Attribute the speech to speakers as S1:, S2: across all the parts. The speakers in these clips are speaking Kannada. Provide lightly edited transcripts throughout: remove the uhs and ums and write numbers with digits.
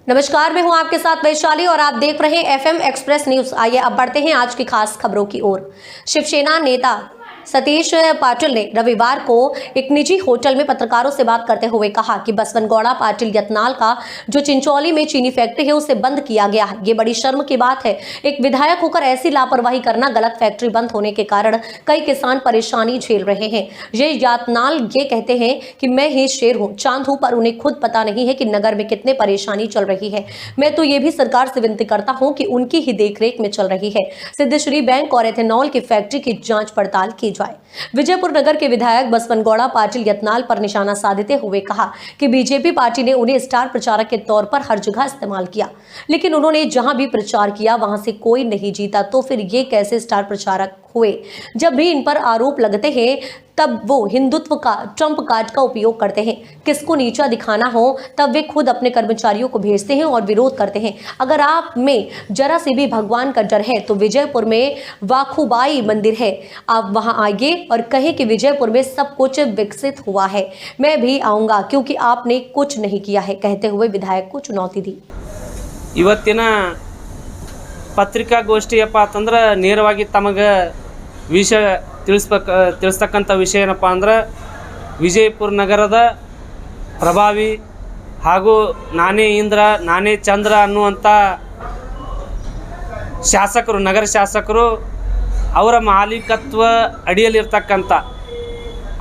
S1: नमस्कार, मैं हूं आपके साथ वैशाली और आप देख रहे हैं एफएम एक्सप्रेस न्यूज। आइए अब बढ़ते हैं आज की खास खबरों की ओर। शिवसेना नेता सतीश पाटिल ने रविवार को एक निजी होटल में पत्रकारों से बात करते हुए कहा कि बसवनगौड़ा पाटिल यत्नाल का जो चिंचोली में चीनी फैक्ट्री है उसे बंद किया गया है। ये बड़ी शर्म की बात है। एक विधायक होकर ऐसी लापरवाही करना, गलत फैक्ट्री बंद होने के कारण कई किसान परेशानी झेल रहे हैं। ये यत्नाल ये कहते हैं कि मैं ही शेर हूँ, चांद हूँ, पर उन्हें खुद पता नहीं है कि नगर में कितने परेशानी चल रही है। मैं तो ये भी सरकार से विनती करता हूँ कि उनकी ही देखरेख में चल रही है सिद्धेश्वरी बैंक और एथेनॉल की फैक्ट्री की जांच पड़ताल की जाए। विजयपुर नगर के विधायक बसवनगौड़ा पाटिल यत्नाल पर निशाना साधते हुए कहा कि बीजेपी पार्टी ने उन्हें स्टार प्रचारक के तौर पर हर जगह इस्तेमाल किया, लेकिन उन्होंने जहां भी प्रचार किया वहां से कोई नहीं जीता, तो फिर ये कैसे स्टार प्रचारक हुए? जब भी इन पर आरोप लगते हैं तब वो हिंदुत्व का ट्रंप कार्ड का उपयोग करते हैं। किसको नीचा दिखाना हो तब वे खुद अपने कर्मचारियों को भेजते हैं और विरोध करते हैं। अगर आप में जरा से भी भगवान का डर है तो विजयपुर में वाखुबाई मंदिर है, आप वहां आइए और कहें कि विजयपुर में सब कुछ विकसित हुआ है, मैं भी आऊंगा क्योंकि आपने कुछ नहीं किया है, कहते हुए विधायक को चुनौती दी।
S2: ಇವತ್ತಿನ ಪತ್ರಿಕಾಗೋಷ್ಠಿಯಪ್ಪ ಅಂತಂದ್ರೆ ನೇರವಾಗಿ ತಮಗೆ ವಿಷಯ ತಿಳಿಸ್ತಕ್ಕಂಥ ವಿಷಯ ಏನಪ್ಪ ಅಂದ್ರೆ ವಿಜಯಪುರ ನಗರದ ಪ್ರಭಾವಿ ಹಾಗೂ ನಾನೇ ಇಂದ್ರ ನಾನೇ ಚಂದ್ರ ಅನ್ನುವಂಥ ಶಾಸಕರು, ನಗರ ಶಾಸಕರು ಅವರ ಮಾಲೀಕತ್ವ ಅಡಿಯಲ್ಲಿರ್ತಕ್ಕಂಥ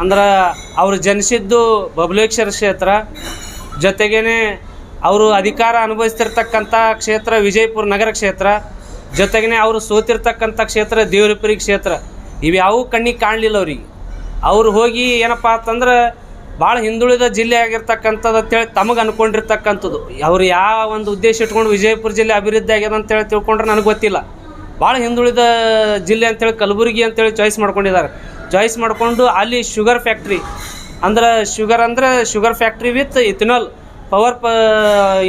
S2: ಅಂದ್ರೆ ಅವರು ಜನಿಸಿದ್ದು ಬಬಲೇಶ್ವರ ಕ್ಷೇತ್ರ, ಜೊತೆಗೇ ಅವರು ಅಧಿಕಾರ ಅನುಭವಿಸ್ತಿರ್ತಕ್ಕಂಥ ಕ್ಷೇತ್ರ ವಿಜಯಪುರ ನಗರ ಕ್ಷೇತ್ರ, ಜೊತೆಗೇ ಅವರು ಸೋತಿರ್ತಕ್ಕಂಥ ಕ್ಷೇತ್ರ ದೇವರಪುರಿ ಕ್ಷೇತ್ರ. ಇವ್ಯಾವೂ ಕಣ್ಣಿಗೆ ಕಾಣಲಿಲ್ಲ ಅವ್ರಿಗೆ. ಅವರು ಹೋಗಿ ಏನಪ್ಪ ಅಂತಂದ್ರೆ ಭಾಳ ಹಿಂದುಳಿದ ಜಿಲ್ಲೆ ಆಗಿರ್ತಕ್ಕಂಥದ್ದು ಅಂತೇಳಿ ತಮಗೆ ಅಂದ್ಕೊಂಡಿರ್ತಕ್ಕಂಥದ್ದು. ಅವರು ಯಾವ ಒಂದು ಉದ್ದೇಶ ಇಟ್ಕೊಂಡು ವಿಜಯಪುರ ಜಿಲ್ಲೆ ಅಭಿವೃದ್ಧಿ ಆಗ್ಯದ ಅಂತೇಳಿ ತಿಳ್ಕೊಂಡ್ರೆ ನನಗೆ ಗೊತ್ತಿಲ್ಲ. ಭಾಳ ಹಿಂದುಳಿದ ಜಿಲ್ಲೆ ಅಂತೇಳಿ ಕಲಬುರಗಿ ಅಂತೇಳಿ ಚಾಯ್ಸ್ ಮಾಡ್ಕೊಂಡಿದ್ದಾರೆ. ಚಾಯ್ಸ್ ಮಾಡಿಕೊಂಡು ಅಲ್ಲಿ ಶುಗರ್ ಫ್ಯಾಕ್ಟ್ರಿ ಅಂದ್ರೆ sugar factory with ethanol power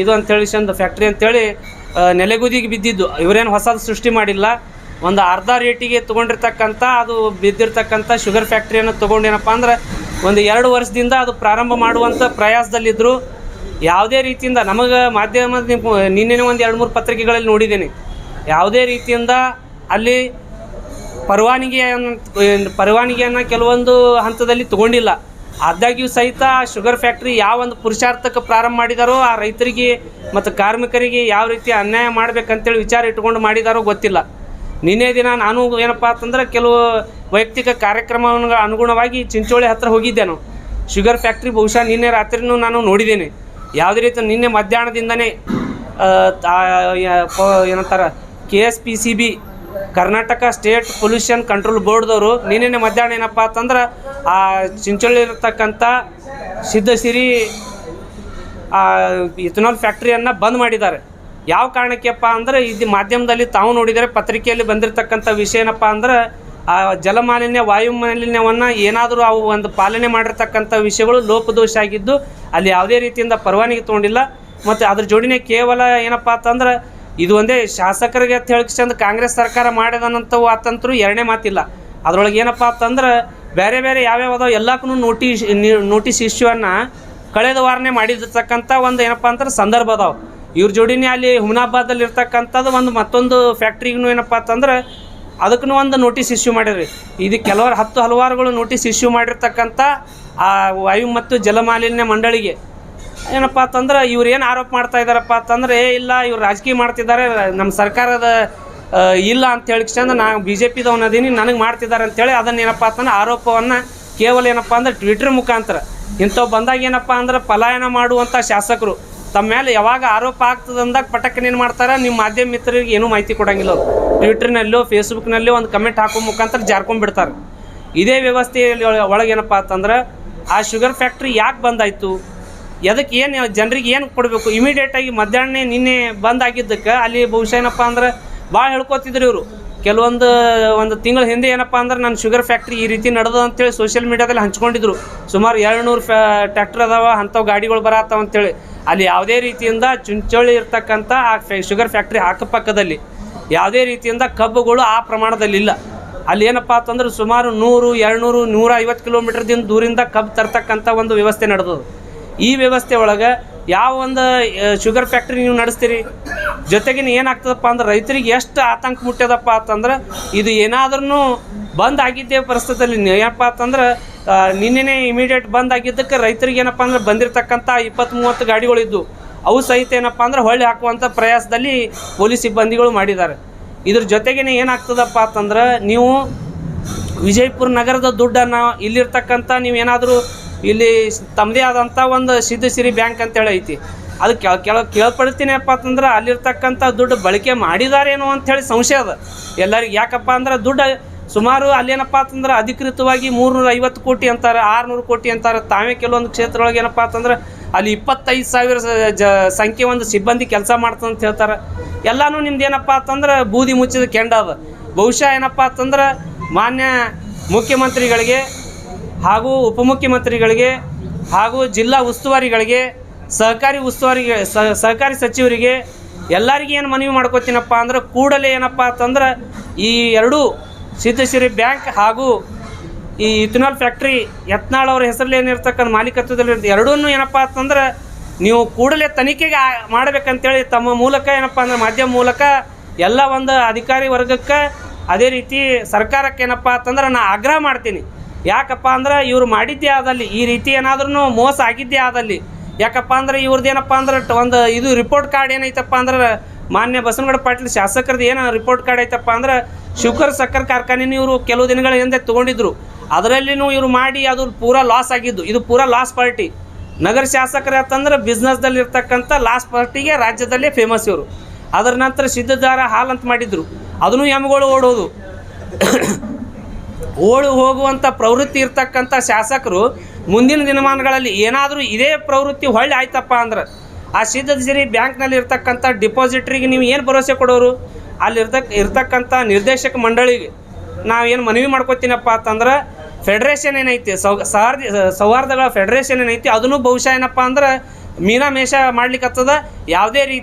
S2: ಇದು ಅಂಥೇಳಿ ಚಂದ ಫ್ಯಾಕ್ಟ್ರಿ ಅಂಥೇಳಿ ನೆಲೆಗುದಿಗೆ ಬಿದ್ದಿದ್ದು. ಇವರೇನು ಹೊಸದು ಸೃಷ್ಟಿ ಮಾಡಿಲ್ಲ. ಒಂದು ಅರ್ಧ ರೇಟಿಗೆ ತೊಗೊಂಡಿರ್ತಕ್ಕಂಥ ಅದು ಬಿದ್ದಿರ್ತಕ್ಕಂಥ ಶುಗರ್ ಫ್ಯಾಕ್ಟ್ರಿಯನ್ನು ತೊಗೊಂಡೇನಪ್ಪ ಅಂದ್ರೆ ಒಂದು 2 ವರ್ಷದಿಂದ ಅದು ಪ್ರಾರಂಭ ಮಾಡುವಂಥ ಪ್ರಯಾಸದಲ್ಲಿದ್ದರು. ಯಾವುದೇ ರೀತಿಯಿಂದ ನಮಗೆ ಮಾಧ್ಯಮದ ನಿನ್ನೆ ಒಂದು 2-3 ಪತ್ರಿಕೆಗಳಲ್ಲಿ ನೋಡಿದ್ದೇನೆ, ಯಾವುದೇ ರೀತಿಯಿಂದ ಅಲ್ಲಿ ಪರವಾನಗಿಯನ್ನು ಕೆಲವೊಂದು ಹಂತದಲ್ಲಿ ತೊಗೊಂಡಿಲ್ಲ. ಆದಾಗ್ಯೂ ಸಹಿತ ಶುಗರ್ ಫ್ಯಾಕ್ಟ್ರಿ ಯಾವ ಒಂದು ಪುರುಷಾರ್ಥಕ್ಕೆ ಪ್ರಾರಂಭ ಮಾಡಿದಾರೋ ಆ ರೈತರಿಗೆ ಮತ್ತು ಕಾರ್ಮಿಕರಿಗೆ ಯಾವ ರೀತಿ ಅನ್ಯಾಯ ಮಾಡಬೇಕಂತೇಳಿ ವಿಚಾರ ಇಟ್ಕೊಂಡು ಮಾಡಿದಾರೋ ಗೊತ್ತಿಲ್ಲ. ನಿನ್ನೆ ದಿನ ನಾನು ಏನಪ್ಪ ಅಂತಂದ್ರೆ ಕೆಲವು ವೈಯಕ್ತಿಕ ಕಾರ್ಯಕ್ರಮಗಳ ಅನುಗುಣವಾಗಿ ಚಿಂಚೋಳಿ ಹತ್ತಿರ ಹೋಗಿದ್ದೇನೆ. ಶುಗರ್ ಫ್ಯಾಕ್ಟ್ರಿ ಬಹುಶಃ ನಿನ್ನೆ ರಾತ್ರಿನೂ ನಾನು ನೋಡಿದ್ದೇನೆ. ಯಾವುದೇ ರೀತಿ ನಿನ್ನೆ ಮಧ್ಯಾಹ್ನದಿಂದನೇ ಏನಂತಾರೆ KSPCB Karnataka state pollution control ಬೋರ್ಡ್ದವರು ನಿನ್ನೆ ಮಧ್ಯಾಹ್ನ ಏನಪ್ಪ ಅಂತಂದ್ರೆ ಆ ಚಿಂಚೋಳಿ ಇರತಕ್ಕಂಥ ಸಿದ್ಧಸಿರಿ ಇಥನಾಲ್ ಫ್ಯಾಕ್ಟ್ರಿಯನ್ನು ಬಂದ್ ಮಾಡಿದ್ದಾರೆ. ಯಾವ ಕಾರಣಕ್ಕೆಪ್ಪ ಅಂದ್ರೆ ಇದು ಮಾಧ್ಯಮದಲ್ಲಿ ತಾವು ನೋಡಿದರೆ, ಪತ್ರಿಕೆಯಲ್ಲಿ ಬಂದಿರತಕ್ಕಂಥ ವಿಷಯ ಏನಪ್ಪ ಅಂದ್ರೆ ಆ ಜಲಮಾಲಿನ್ಯ ವಾಯು ಮಾಲಿನ್ಯವನ್ನು ಏನಾದರೂ ಅವು ಒಂದು ಪಾಲನೆ ಮಾಡಿರ್ತಕ್ಕಂಥ ವಿಷಯಗಳು ಲೋಪದೋಷ ಆಗಿದ್ದು ಅಲ್ಲಿ ಯಾವುದೇ ರೀತಿಯಿಂದ ಪರವಾನಗಿ ತೊಗೊಂಡಿಲ್ಲ. ಮತ್ತು ಅದ್ರ ಜೋಡಿನೇ ಕೇವಲ ಏನಪ್ಪ ಅಂತಂದ್ರೆ ಇದು ಒಂದೇ ಶಾಸಕರಿಗೆ ಅಂತ ಹೇಳಿ ಚಂದ ಕಾಂಗ್ರೆಸ್ ಸರ್ಕಾರ ಮಾಡಿದನಂತವು ಆತಂತರೂ ಎರಡನೇ ಮಾತಿಲ್ಲ. ಅದರೊಳಗೆ ಏನಪ್ಪ ಅಂತಂದ್ರೆ ಬೇರೆ ಬೇರೆ ಯಾವ್ಯಾವ ಎಲ್ಲಕ್ಕೂ ನೋಟಿಸ್ ಇಶ್ಯೂವನ್ನು ಕಳೆದ ವಾರನೇ ಮಾಡಿರ್ತಕ್ಕಂಥ ಒಂದು ಏನಪ್ಪ ಅಂತಾರೆ ಸಂದರ್ಭ ಅದಾವೆ. ಇವ್ರ ಜೋಡಿನೇ ಅಲ್ಲಿ ಹುಮನಾಬಾದಲ್ಲಿ ಇರ್ತಕ್ಕಂಥದ್ದು ಒಂದು ಮತ್ತೊಂದು ಫ್ಯಾಕ್ಟ್ರಿಗೂ ಏನಪ್ಪ ಅಂತಂದ್ರೆ ಅದಕ್ಕೂ ಒಂದು ನೋಟಿಸ್ ಇಶ್ಯೂ ಮಾಡಿದ್ರಿ. ಇದು ಹಲವಾರುಗಳು ನೋಟಿಸ್ ಇಶ್ಯೂ ಮಾಡಿರ್ತಕ್ಕಂಥ ಆ ವಾಯು ಮತ್ತು ಜಲಮಾಲಿನ್ಯ ಮಂಡಳಿಗೆ ಏನಪ್ಪ ಅಂತಂದ್ರೆ ಇವ್ರು ಏನು ಆರೋಪ ಮಾಡ್ತಾ ಇದ್ದಾರಪ್ಪ ಅಂತಂದರೆ ಇಲ್ಲ ಇವ್ರು ರಾಜಕೀಯ ಮಾಡ್ತಿದ್ದಾರೆ, ನಮ್ಮ ಸರ್ಕಾರದ ಇಲ್ಲ ಅಂತ ಹೇಳಿ ಚಂದ ನಾನು BJPದವನು ಅದೀನಿ ನನಗೆ ಮಾಡ್ತಿದ್ದಾರೆ ಅಂತೇಳಿ ಅದನ್ನು ಏನಪ್ಪ ಅಂತಂದ್ರೆ ಆರೋಪವನ್ನು ಕೇವಲ ಏನಪ್ಪ ಅಂದ್ರೆ ಟ್ವಿಟರ್ ಮುಖಾಂತರ ಇಂಥವು ಬಂದಾಗ ಏನಪ್ಪ ಅಂದ್ರೆ ಪಲಾಯನ ಮಾಡುವಂಥ ಶಾಸಕರು ತಮ್ಮ ಮೇಲೆ ಯಾವಾಗ ಆರೋಪ ಆಗ್ತದೆ ಅಂದಾಗ ಪಟಕ್ಕನೆ ಏನು ಮಾಡ್ತಾರೆ, ನಿಮ್ಮ ಮಾಧ್ಯಮ ಮಿತ್ರರಿಗೆ ಏನೂ ಮಾಹಿತಿ ಕೊಡೋಂಗಿಲ್ಲ. ಟ್ವಿಟರ್ನಲ್ಲೋ ಫೇಸ್ಬುಕ್ನಲ್ಲೋ ಒಂದು ಕಮೆಂಟ್ ಹಾಕೋ ಮುಖಾಂತರ ಜಾರ್ಕೊಂಡ್ಬಿಡ್ತಾರೆ. ಇದೇ ವ್ಯವಸ್ಥೆಯಲ್ಲಿ ಒಳಗೇನಪ್ಪ ಅಂತಂದ್ರೆ ಆ ಶುಗರ್ ಫ್ಯಾಕ್ಟ್ರಿ ಯಾಕೆ ಬಂದಾಯಿತು, ಅದಕ್ಕೆ ಏನು ಜನರಿಗೆ ಏನು ಕೊಡಬೇಕು, ಇಮಿಡಿಯೇಟಾಗಿ ಮಧ್ಯಾಹ್ನ ನಿನ್ನೆ ಬಂದಾಗಿದ್ದಕ್ಕೆ ಅಲ್ಲಿ ಬಹುಶಃ ಏನಪ್ಪ ಅಂದ್ರೆ ಭಾಳ ಹೇಳ್ಕೊತಿದ್ರು ಇವರು. ಒಂದು ತಿಂಗಳ ಹಿಂದೆ ಏನಪ್ಪ ಅಂದ್ರೆ ನನ್ನ ಶುಗರ್ ಫ್ಯಾಕ್ಟ್ರಿ ಈ ರೀತಿ ನಡೆದ ಅಂತೇಳಿ ಸೋಷಿಯಲ್ ಮೀಡಿಯಾದಲ್ಲಿ ಹಂಚ್ಕೊಂಡಿದ್ರು. ಸುಮಾರು 200 ಟ್ರ್ಯಾಕ್ಟರ್ ಅದಾವ, ಅಂಥವು ಗಾಡಿಗಳು ಬರತ್ತಾವ ಅಂತೇಳಿ. ಅಲ್ಲಿ ಯಾವುದೇ ರೀತಿಯಿಂದ ಚಿಂಚೋಳಿ ಇರ್ತಕ್ಕಂಥ ಆ ಶುಗರ್ ಫ್ಯಾಕ್ಟ್ರಿ ಅಕ್ಕಪಕ್ಕದಲ್ಲಿ ಯಾವುದೇ ರೀತಿಯಿಂದ ಕಬ್ಬುಗಳು ಆ ಪ್ರಮಾಣದಲ್ಲಿಲ್ಲ. ಅಲ್ಲಿ ಏನಪ್ಪ ಅಂತಂದ್ರೆ ಸುಮಾರು 100, 200, 150 ಕಿಲೋಮೀಟರ್ದಿಂದ ದೂರಿಂದ ಕಬ್ಬು ತರ್ತಕ್ಕಂಥ ಒಂದು ವ್ಯವಸ್ಥೆ ನಡೆದದು. ಈ ವ್ಯವಸ್ಥೆ ಒಳಗೆ ಯಾವ ಒಂದು ಶುಗರ್ ಫ್ಯಾಕ್ಟ್ರಿ ನೀವು ನಡೆಸ್ತೀರಿ? ಜೊತೆಗಿನ ಏನಾಗ್ತದಪ್ಪ ಅಂದ್ರೆ ರೈತರಿಗೆ ಎಷ್ಟು ಆತಂಕ ಮುಟ್ಟ್ಯದಪ್ಪ ಅಂತಂದ್ರೆ ಇದು ಏನಾದ್ರೂ ಬಂದ್ ಆಗಿದ್ದೇ ಪರಿಸ್ಥಿತಿಯಲ್ಲಿ ಏನಪ್ಪ ಅಂತಂದ್ರೆ ನಿನ್ನೆನೇ ಇಮಿಡಿಯೇಟ್ ಬಂದ್ ಆಗಿದ್ದಕ್ಕೆ ರೈತರಿಗೆ ಏನಪ್ಪ ಅಂದ್ರೆ ಬಂದಿರತಕ್ಕಂಥ 20-30 ಗಾಡಿಗಳಿದ್ದು ಅವು ಸಹಿತ ಏನಪ್ಪ ಅಂದ್ರೆ ಹೊಳ್ಳಿ ಹಾಕುವಂಥ ಪ್ರಯಾಸದಲ್ಲಿ ಪೊಲೀಸ್ ಸಿಬ್ಬಂದಿಗಳು ಮಾಡಿದ್ದಾರೆ. ಇದ್ರ ಜೊತೆಗೇ ಏನಾಗ್ತದಪ್ಪ ಅಂತಂದ್ರೆ ನೀವು ವಿಜಯಪುರ ನಗರದ ದುಡ್ಡನ್ನು ಇಲ್ಲಿರ್ತಕ್ಕಂಥ ನೀವು ಏನಾದರೂ ಇಲ್ಲಿ ತಮ್ಮದೇ ಆದಂಥ ಒಂದು ಸಿದ್ಧಸಿರಿ ಬ್ಯಾಂಕ್ ಅಂತೇಳಿ ಐತಿ, ಅದು ಕೇಳ್ಪಡ್ತೀನಪ್ಪ ಅಂತಂದ್ರೆ ಅಲ್ಲಿರ್ತಕ್ಕಂಥ ದುಡ್ಡು ಬಳಕೆ ಮಾಡಿದಾರೇನೋ ಅಂಥೇಳಿ ಸಂಶಯ ಅದ ಎಲ್ಲರಿಗೆ. ಯಾಕಪ್ಪ ಅಂದ್ರೆ ದುಡ್ಡು ಸುಮಾರು ಅಲ್ಲೇನಪ್ಪ ಅಂತಂದ್ರೆ ಅಧಿಕೃತವಾಗಿ 350 ಕೋಟಿ ಅಂತಾರೆ, 600 ಕೋಟಿ ಅಂತಾರೆ. ತಾವೇ ಕೆಲವೊಂದು ಕ್ಷೇತ್ರದೊಳಗೆ ಏನಪ್ಪ ಅಂತಂದ್ರೆ ಅಲ್ಲಿ 25,000 ಸಂಖ್ಯೆ ಒಂದು ಸಿಬ್ಬಂದಿ ಕೆಲಸ ಮಾಡ್ತದೆ ಅಂತ ಹೇಳ್ತಾರೆ. ಎಲ್ಲನೂ ನಿಮ್ದು ಏನಪ್ಪ ಅಂತಂದ್ರೆ ಬೂದಿ ಮುಚ್ಚಿದ ಕೆಂಡ ಅದ. ಬಹುಶಃ ಏನಪ್ಪ ಅಂತಂದ್ರೆ ಮಾನ್ಯ ಮುಖ್ಯಮಂತ್ರಿಗಳಿಗೆ ಹಾಗೂ ಉಪಮುಖ್ಯಮಂತ್ರಿಗಳಿಗೆ ಹಾಗೂ ಜಿಲ್ಲಾ ಉಸ್ತುವಾರಿಗಳಿಗೆ ಸಹಕಾರಿ ಸಚಿವರಿಗೆ ಎಲ್ಲರಿಗೆ ಏನು ಮನವಿ ಮಾಡ್ಕೋತೀನಪ್ಪ ಅಂದ್ರೆ ಕೂಡಲೇ ಏನಪ್ಪ ಅಂತಂದ್ರೆ ಈ ಎರಡೂ ಸಿದ್ಧಸಿರಿ ಬ್ಯಾಂಕ್ ಹಾಗೂ ಈ ಇಥನಾಲ್ ಫ್ಯಾಕ್ಟ್ರಿ ಯತ್ನಾಳ್ ಅವ್ರ ಹೆಸರಲ್ಲಿ ಏನಿರ್ತಕ್ಕಂಥ ಮಾಲೀಕತ್ವದಲ್ಲಿ ಎರಡೂ ಏನಪ್ಪ ಅಂತಂದ್ರೆ ನೀವು ಕೂಡಲೇ ತನಿಖೆಗೆ ಮಾಡಬೇಕಂತೇಳಿ ತಮ್ಮ ಮೂಲಕ ಏನಪ್ಪ ಅಂದ್ರೆ ಮಾಧ್ಯಮ ಮೂಲಕ ಎಲ್ಲ ಒಂದು ಅಧಿಕಾರಿ ವರ್ಗಕ್ಕೆ ಅದೇ ರೀತಿ ಸರ್ಕಾರಕ್ಕೆ ಏನಪ್ಪ ಅಂತಂದ್ರೆ ನಾನು ಆಗ್ರಹ ಮಾಡ್ತೀನಿ. ಯಾಕಪ್ಪ ಅಂದ್ರೆ ಇವ್ರು ಮಾಡಿದ್ದೇ ಆದಲ್ಲಿ ಈ ರೀತಿ ಏನಾದ್ರೂ ಮೋಸ ಆಗಿದ್ದೇ ಆದಲ್ಲಿ, ಯಾಕಪ್ಪ ಅಂದ್ರೆ ಇವ್ರದ್ದು ಏನಪ್ಪ ಅಂದ್ರೆ ಒಂದು ಇದು ರಿಪೋರ್ಟ್ ಕಾರ್ಡ್ ಏನೈತಪ್ಪ ಅಂದ್ರೆ ಮಾನ್ಯ ಬಸವನಗೌಡ ಪಾಟೀಲ್ ಶಾಸಕರದ್ದು ಏನು ರಿಪೋರ್ಟ್ ಕಾರ್ಡ್ ಐತಪ್ಪ ಅಂದ್ರೆ ಶಿವಕರ್ ಸಕ್ಕರೆ ಕಾರ್ಖಾನೆನ ಇವರು ಕೆಲವು ದಿನಗಳ ಹಿಂದೆ ತೊಗೊಂಡಿದ್ರು. ಅದರಲ್ಲಿನೂ ಇವರು ಮಾಡಿ ಅದು ಪೂರಾ ಲಾಸ್ ಆಗಿದ್ದು. ಇದು ಪೂರಾ ಲಾಸ್ ಪಾರ್ಟಿ. ನಗರ ಶಾಸಕರು ಅಂತಂದ್ರೆ ಬಿಸ್ನೆಸ್ದಲ್ಲಿ ಇರ್ತಕ್ಕಂಥ ಲಾಸ್ ಪಾರ್ಟಿಗೆ ರಾಜ್ಯದಲ್ಲೇ ಫೇಮಸ್ ಇವರು. ಅದರ ನಂತರ ಸಿದ್ಧದಾರ ಹಾಲ್ ಅಂತ ಮಾಡಿದ್ರು, ಅದನ್ನು ಎಮ್ಗಳು ಓಡೋದು ಹೋಗುವಂಥ ಪ್ರವೃತ್ತಿ ಇರ್ತಕ್ಕಂಥ ಶಾಸಕರು ಮುಂದಿನ ದಿನಮಾನಗಳಲ್ಲಿ ಏನಾದರೂ ಇದೇ ಪ್ರವೃತ್ತಿ ಹೊಳ್ಳಿ ಆಯ್ತಪ್ಪ ಅಂದ್ರೆ ಆ ಸಿದ್ಧಸಿರಿ ಬ್ಯಾಂಕ್ನಲ್ಲಿ ಇರ್ತಕ್ಕಂಥ ಡಿಪಾಸಿಟ್ರಿಗೆ ನೀವು ಏನು ಭರವಸೆ ಕೊಡೋರು? ಅಲ್ಲಿ ಇರ್ತಕ್ಕಂಥ ನಿರ್ದೇಶಕ ಮಂಡಳಿಗೆ ನಾವೇನು ಮನವಿ ಮಾಡ್ಕೊತೀನಪ್ಪ ಅಂತಂದ್ರೆ ಫೆಡ್ರೇಷನ್ ಏನೈತಿ ಸೌಹಾರ್ದಗಳ ಫೆಡ್ರೇಷನ್ ಏನೈತಿ ಅದನ್ನು ಬಹುಶಃ ಏನಪ್ಪ ಅಂದ್ರೆ ಮೀನಾಮೇಷ ಮಾಡ್ಲಿಕ್ಕತ್ತದ. ಯಾವುದೇ ರೀತಿ